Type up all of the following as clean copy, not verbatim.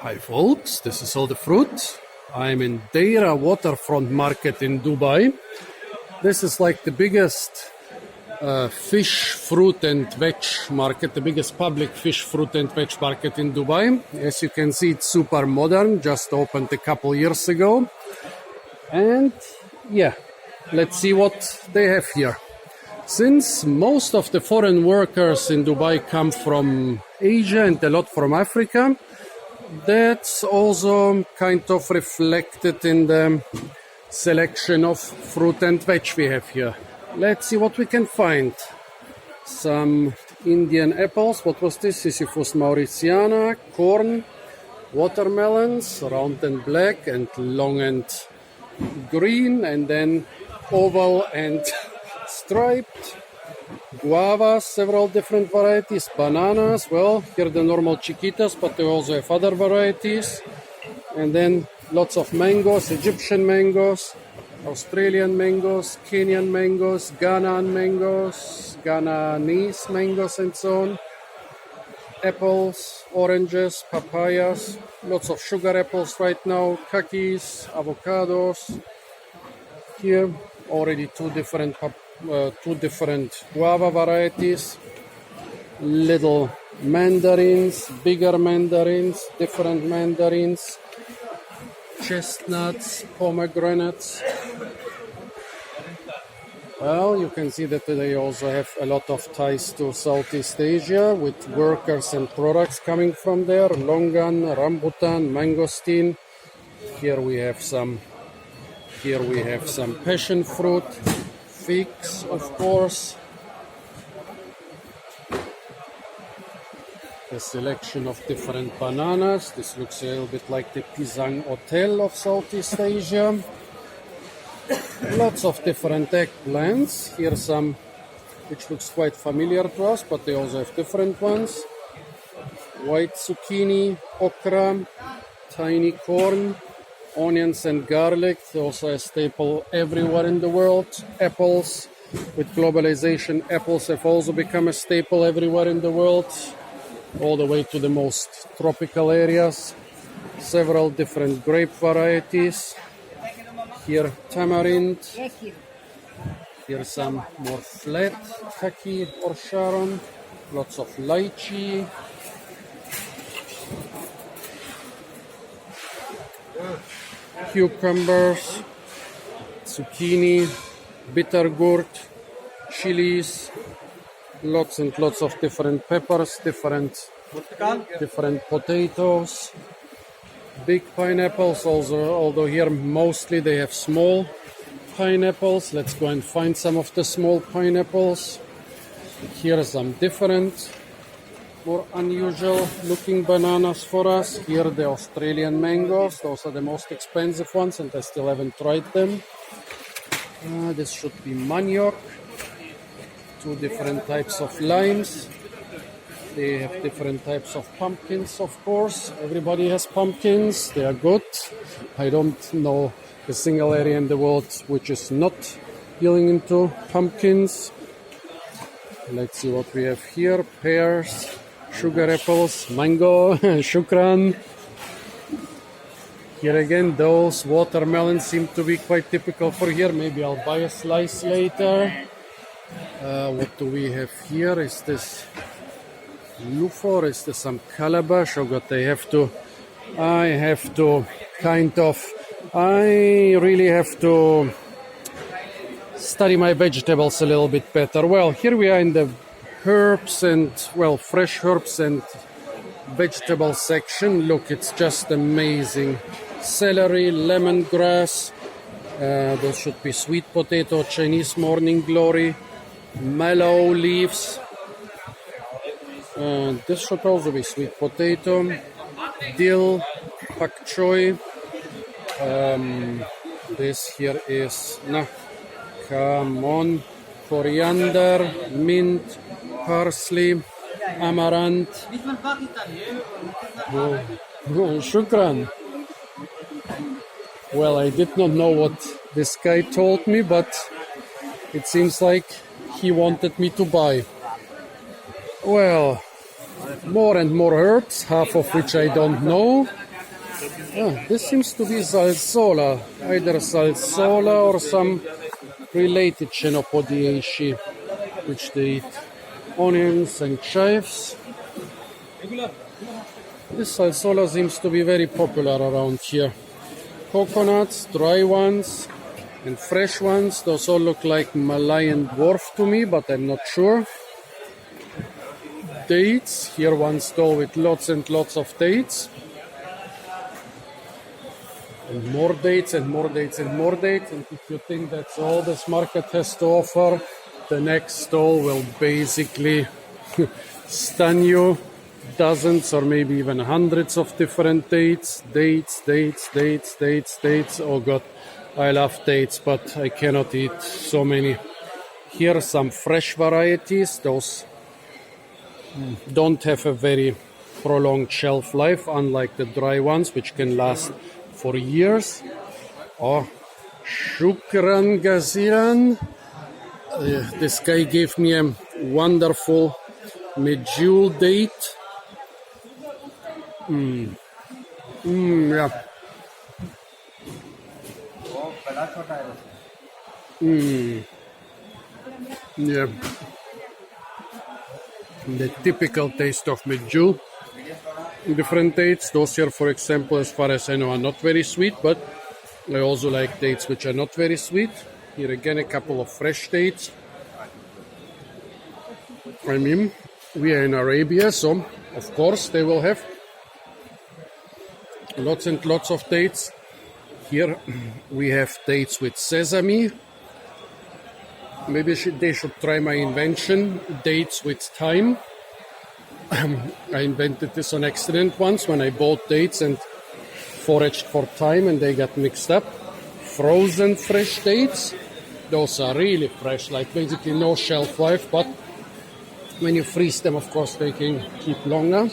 Hi folks, this is all the fruit. I'm in Deira Waterfront market in Dubai. This is like the biggest fish, fruit and veg market, the biggest public fish, fruit and veg market in Dubai. As you can see, it's super modern, just opened a couple years ago. And yeah, let's see what they have here. Since most of the foreign workers in Dubai come from Asia and a lot from Africa, that's also kind of reflected in the selection of fruit and veg we have here. Let's see what we can find. Some Indian apples. What was this? Sisyphus mauritiana, corn, watermelons, round and black and long and green, and then oval and striped. Guavas, several different varieties. Bananas, well, here the normal chiquitas, but they also have other varieties. And then lots of mangoes, Egyptian mangoes, Australian mangoes, Kenyan mangoes, Ghanaian mangoes, Ghananese mangoes, and so on. Apples, oranges, papayas, lots of sugar apples right now, kakis, avocados. Here already two different guava varieties, little mandarins, bigger mandarins, different mandarins, chestnuts, pomegranates. Well, you can see that they also have a lot of ties to Southeast Asia with workers and products coming from there. Longan, rambutan, mangosteen. Here we have some passion fruit. Figs, of course. A selection of different bananas. This looks a little bit like the Pisang Hotel of Southeast Asia. Lots of different eggplants. Here some which looks quite familiar to us, but they also have different ones. White zucchini, okra, tiny corn, onions and garlic, also a staple everywhere in the world. Apples, with globalization, apples have also become a staple everywhere in the world, all the way to the most tropical areas. Several different grape varieties. Here tamarind. Here some more flat kaki or sharon. Lots of lychee. Cucumbers, zucchini, bitter gourd, chilies, lots and lots of different peppers, different potatoes, big pineapples also, although here mostly they have small pineapples. Let's go and find some of the small pineapples. Here are some different, more unusual looking bananas for us. Here the Australian mangoes, those are the most expensive ones and I still haven't tried them. This should be manioc. Two different types of limes. They have different types of pumpkins, of course. Everybody has pumpkins, they are good. I don't know a single area in the world which is not dealing into pumpkins. Let's see what we have here. Pears, sugar apples, mango, shukran. Here again, those watermelons seem to be quite typical for here. Maybe I'll buy a slice later. What do we have here? Is this lufor? Is this some calabash? Oh God, I really have to study my vegetables a little bit better. Well, here we are in the herbs and, well, fresh herbs and vegetable section. Look, it's just amazing. Celery, lemongrass, those should be sweet potato, Chinese morning glory, mallow leaves. This should also be sweet potato, dill, pak choy. This here is, come on, coriander, mint, parsley, amaranth. Shukran. Well, I did not know what this guy told me, but it seems like he wanted me to buy. Well, more and more herbs, half of which I don't know. Ah, this seems to be salsola, either salsola or some related chenopodiaceae, which they eat. Onions and chives. This salsola seems to be very popular around here. Coconuts, dry ones, and fresh ones. Those all look like Malayan dwarf to me, but I'm not sure. Dates. Here one stall with lots and lots of dates. And more dates and more dates and more dates. And if you think that's all this market has to offer, the next stall will basically stun you. Dozens or maybe even hundreds of different dates. Dates. Oh God, I love dates, but I cannot eat so many. Here are some fresh varieties. Those don't have a very prolonged shelf life, unlike the dry ones, which can last for years. Oh, shukran gaziran. This guy gave me a wonderful medjool date. Yeah. Yeah. The typical taste of medjool. Different dates. Those here, for example, as far as I know, are not very sweet, but I also like dates which are not very sweet. Here again, a couple of fresh dates. I mean, we are in Arabia, so of course they will have lots and lots of dates. Here we have dates with sesame. Maybe they should try my invention, dates with thyme. I invented this on accident once when I bought dates and foraged for thyme and they got mixed up. Frozen fresh dates. Those are really fresh, like basically no shelf life, but when you freeze them, of course, they can keep longer.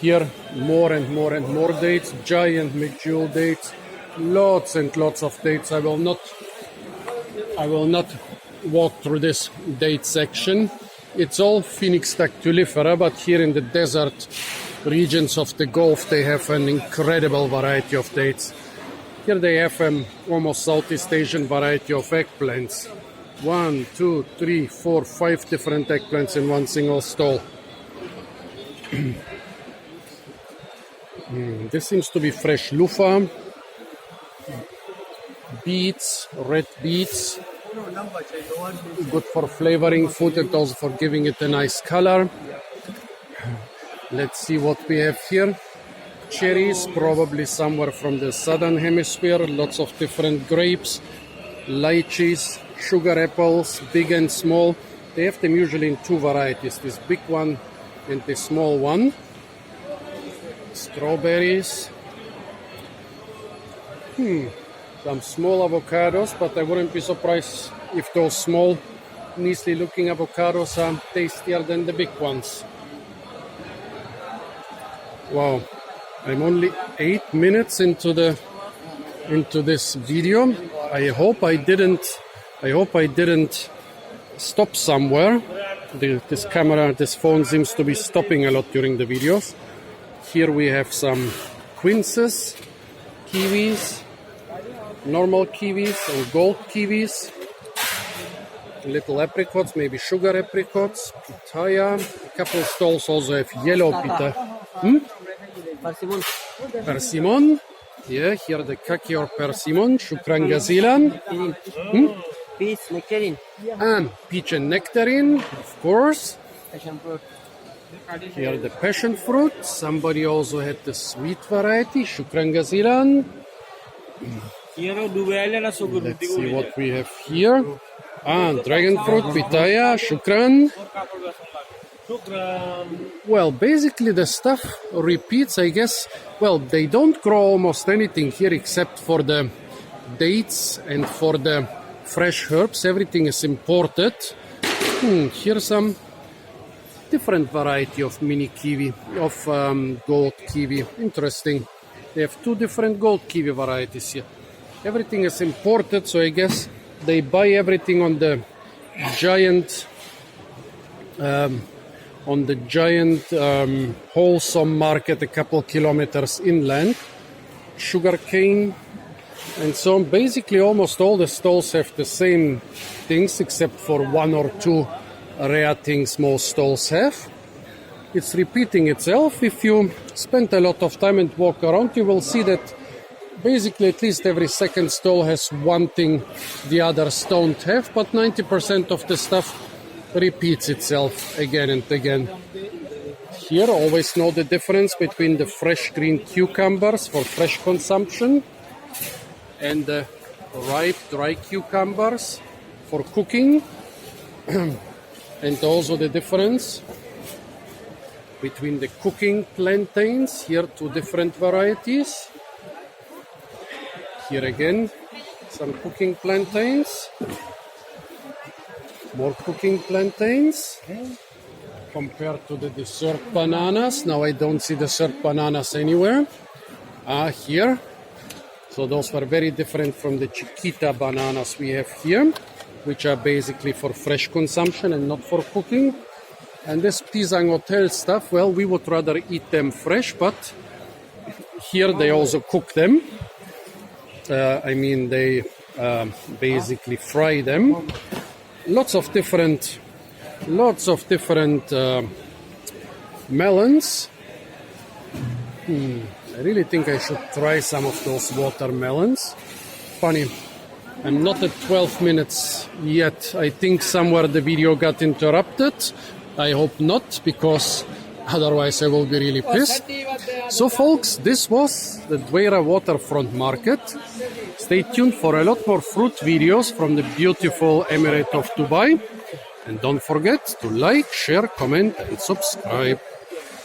Here, more and more and more dates, giant medjool dates, lots and lots of dates. I will not walk through this date section. It's all Phoenix dactylifera, but here in the desert regions of the Gulf, they have an incredible variety of dates. Here they have almost Southeast Asian variety of eggplants. 1, 2, 3, 4, 5 different eggplants in one single stall. This seems to be fresh loofah. Beets, red beets. Good for flavoring food and also for giving it a nice color. Let's see what we have here. Cherries, probably somewhere from the southern hemisphere. Lots of different grapes. Lychees, sugar apples, big and small. They have them usually in two varieties, this big one and this small one. Strawberries. Some small avocados, but I wouldn't be surprised if those small, nicely looking avocados are tastier than the big ones. Wow, I'm only 8 minutes into this video. I hope I didn't stop somewhere. This phone seems to be stopping a lot during the videos. Here we have some quinces, kiwis, normal kiwis and gold kiwis, little apricots, maybe sugar apricots, pitaya. A couple of stalls also have yellow pitaya. Persimmon. Yeah, here the kaki or persimmon. Shukran gazilan. Peach, nectarine. And peach and nectarine, of course. Passion fruit. Here the passion fruit. Somebody also had the sweet variety. Shukran gazilan. Let's see what we have here. Dragon fruit, pitaya, shukran. Well, basically the stuff repeats, I guess. Well, they don't grow almost anything here except for the dates and for the fresh herbs. Everything is imported. Here's some different variety of mini kiwi, of gold kiwi. Interesting. They have two different gold kiwi varieties here. Everything is imported, so I guess they buy everything on the giant on the giant wholesome market a couple kilometers inland. Sugarcane and so on. Basically, almost all the stalls have the same things, except for one or two rare things most stalls have. It's repeating itself. If you spend a lot of time and walk around, you will see that basically at least every second stall has one thing the others don't have, but 90% of the stuff repeats itself again and again. Here, always know the difference between the fresh green cucumbers for fresh consumption and the ripe dry cucumbers for cooking, and also the difference between the cooking plantains. Here, two different varieties. Here again, some cooking plantains. More cooking plantains. Compared to the dessert bananas. Now I don't see dessert bananas anywhere. Here. So those were very different from the Chiquita bananas we have here, which are basically for fresh consumption and not for cooking. And this Pisang Hotel stuff, well, we would rather eat them fresh, but here they also cook them. They basically fry them. Lots of different melons. I really think I should try some of those watermelons. Funny, I'm not at 12 minutes yet. I think somewhere the video got interrupted. I hope not, because otherwise I will be really pissed. So folks, this was the Deira Waterfront Market. Stay tuned for a lot more fruit videos from the beautiful Emirate of Dubai. And don't forget to like, share, comment and subscribe.